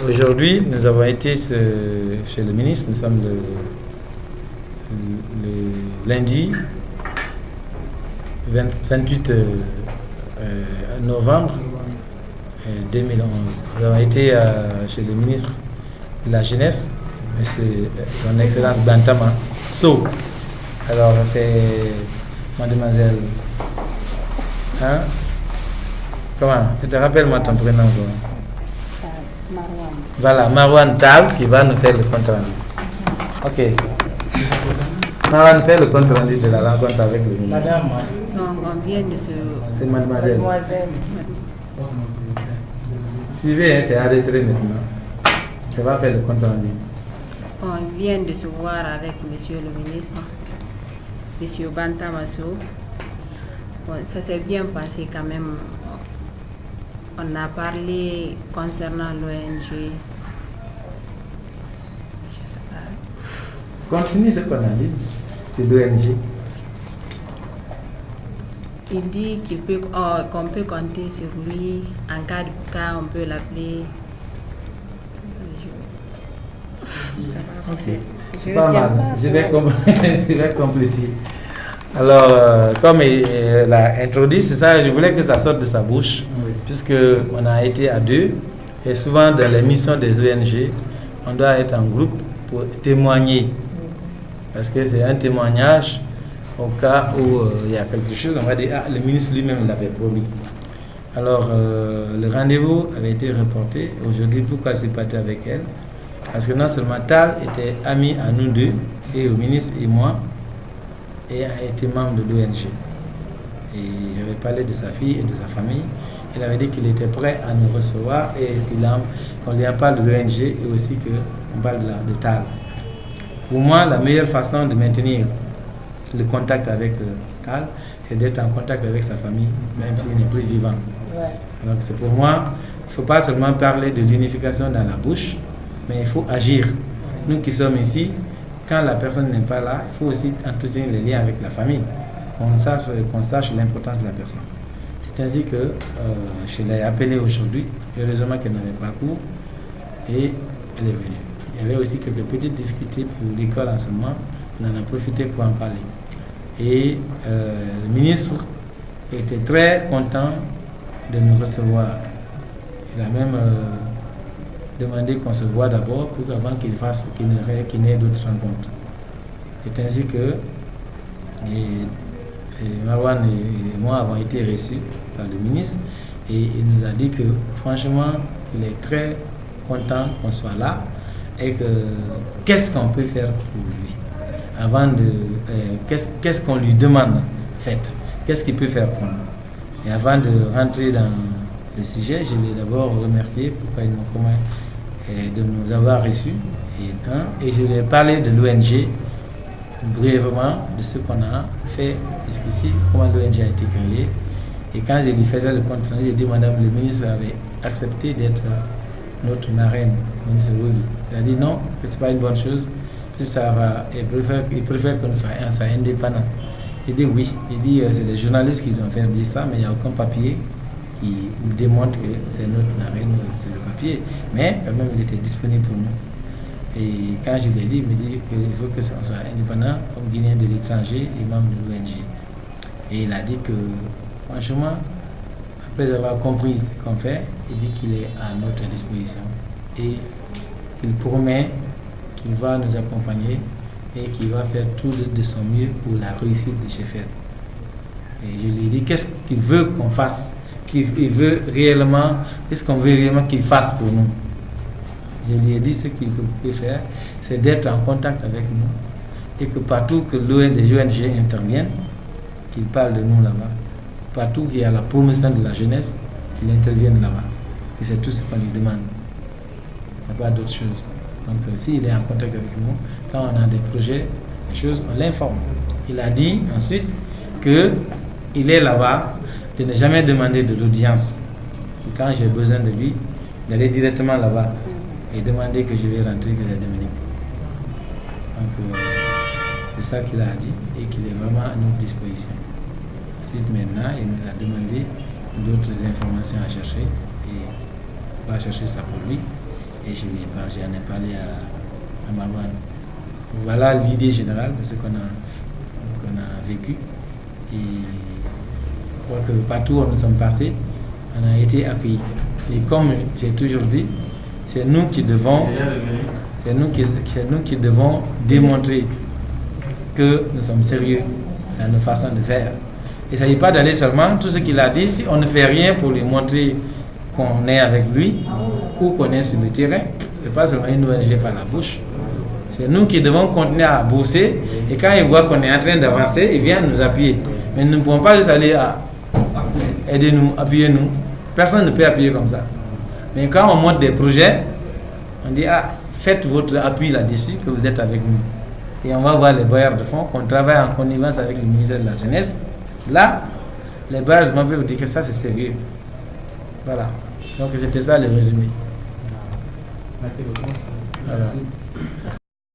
Aujourd'hui, nous avons été chez le ministre. Nous sommes le lundi 28 novembre 2011. Nous avons été chez le ministre de la Jeunesse, Monsieur Son Excellence Bantama So. Alors, c'est mademoiselle. Hein? Comment? Je te rappelle-moi ton prénom. Marwan. Voilà, Marwan Tal qui va nous faire le compte rendu. Ok. Marwan fait le compte rendu de la rencontre avec le ministre. Madame. Donc, on vient de se... C'est mademoiselle. Mademoiselle. Suivez, hein, c'est enregistré maintenant. Je vais faire le compte rendu. On vient de se voir avec monsieur le ministre, monsieur Bantamasso. Bon, ça s'est bien passé quand même. On a parlé concernant l'ONG. Je sais pas. Continue ce qu'on a dit. C'est l'ONG. Il dit qu'on peut compter sur lui. En cas de cas, on peut l'appeler. Ok. C'est pas mal. Je vais compléter. Alors, comme il a introduit, c'est ça, je voulais que ça sorte de sa bouche, puisque on a été à deux. Et souvent, dans les missions des ONG, on doit être en groupe pour témoigner. Parce que c'est un témoignage au cas où il y a quelque chose, on va dire, ah, le ministre lui-même l'avait promis. Alors, le rendez-vous avait été reporté. Aujourd'hui, pourquoi c'est parti avec elle? Parce que non seulement Tal était ami à nous deux, et au ministre et moi, et a été membre de l'ONG. Et j'avais parlé de sa fille et de sa famille. Il avait dit qu'il était prêt à nous recevoir et qu'on lui en parle de l'ONG et aussi qu'on parle de Tal. Pour moi, la meilleure façon de maintenir le contact avec Tal, c'est d'être en contact avec sa famille, même s'il n'est plus vivant. Ouais. Donc c'est pour moi, il ne faut pas seulement parler de l'unification dans la bouche, mais il faut agir. Nous qui sommes ici, quand la personne n'est pas là, il faut aussi entretenir les liens avec la famille, qu'on sache l'importance de la personne. C'est ainsi que je l'ai appelée aujourd'hui, heureusement qu'elle n'avait pas cours, et elle est venue. Il y avait aussi quelques petites difficultés pour l'école en ce moment, on en a profité pour en parler. Et le ministre était très content de nous recevoir. Il a même demandé qu'on se voit d'abord pour avant qu'il n'ait d'autres rencontres. C'est ainsi que Marwan et moi avons été reçus par le ministre et il nous a dit que franchement il est très content qu'on soit là et que qu'est-ce qu'on peut faire pour lui avant de qu'est-ce qu'on lui demande faites, qu'est-ce qu'il peut faire pour nous. Et avant de rentrer dans le sujet, je l'ai d'abord remercié de nous avoir reçus et je lui ai parlé de l'ONG brièvement, de ce qu'on a fait jusqu'ici, comment l'ONG a été créée. Et quand je lui faisais le compte rendu, j'ai dit madame le ministre avait accepté d'être notre marraine, le ministre Wouli. Il a dit non, que ce n'est pas une bonne chose, ça va, il préfère que nous soyons indépendants. Il dit oui, il dit c'est les journalistes qui doivent faire dire ça, mais il n'y a aucun papier qui démontre que c'est notre marraine sur le papier. Mais quand même, il était disponible pour nous. Et quand je lui ai dit, il me dit qu'il faut que ça soit indépendant comme Guinéen de l'étranger et membre de l'ONG. Et il a dit que, franchement, après avoir compris ce qu'on fait, il dit qu'il est à notre disposition. Et qu'il promet qu'il va nous accompagner et qu'il va faire tout de son mieux pour la réussite de Chefel. Et je lui ai dit qu'est-ce qu'il veut qu'on fasse, qu'est-ce qu'on veut réellement qu'il fasse pour nous. Je lui ai dit ce qu'il peut faire, c'est d'être en contact avec nous et que partout que les ONG interviennent, qu'il parle de nous là-bas. Partout qu'il y a la promotion de la jeunesse, qu'il intervienne là-bas. Et c'est tout ce qu'on lui demande. Il n'y a pas d'autre chose. Donc s'il est en contact avec nous, quand on a des projets, des choses, on l'informe. Il a dit ensuite qu'il est là-bas, de ne jamais demander de l'audience. Quand j'ai besoin de lui, d'aller directement là-bas et demander que je vais rentrer que la Dominique. Donc c'est ça qu'il a dit et qu'il est vraiment à notre disposition. Ensuite maintenant, il nous a demandé d'autres informations à chercher et on va chercher ça pour lui. et j'en ai parlé à Marwan. Voilà l'idée générale de ce qu'on a vécu. Et je crois que partout où nous sommes passés, on a été accueillis. Et comme j'ai toujours dit, c'est nous qui devons démontrer que nous sommes sérieux dans nos façons de faire. Il ne s'agit pas d'aller seulement, tout ce qu'il a dit, si on ne fait rien pour lui montrer qu'on est avec lui ou qu'on est sur le terrain, ce n'est pas seulement une ONG par la bouche. C'est nous qui devons continuer à bosser et quand ils voient qu'on est en train d'avancer, ils viennent nous appuyer. Mais nous ne pouvons pas juste aller à aider-nous, appuyez-nous. Personne ne peut appuyer comme ça. Mais quand on monte des projets, on dit faites votre appui là-dessus, que vous êtes avec nous. Et on va voir les bailleurs de fonds, qu'on travaille en connivence avec le ministère de la Jeunesse. Là, les bailleurs de fonds peuvent vous dire que ça c'est sérieux. Voilà. Donc c'était ça le résumé. Merci beaucoup. Voilà.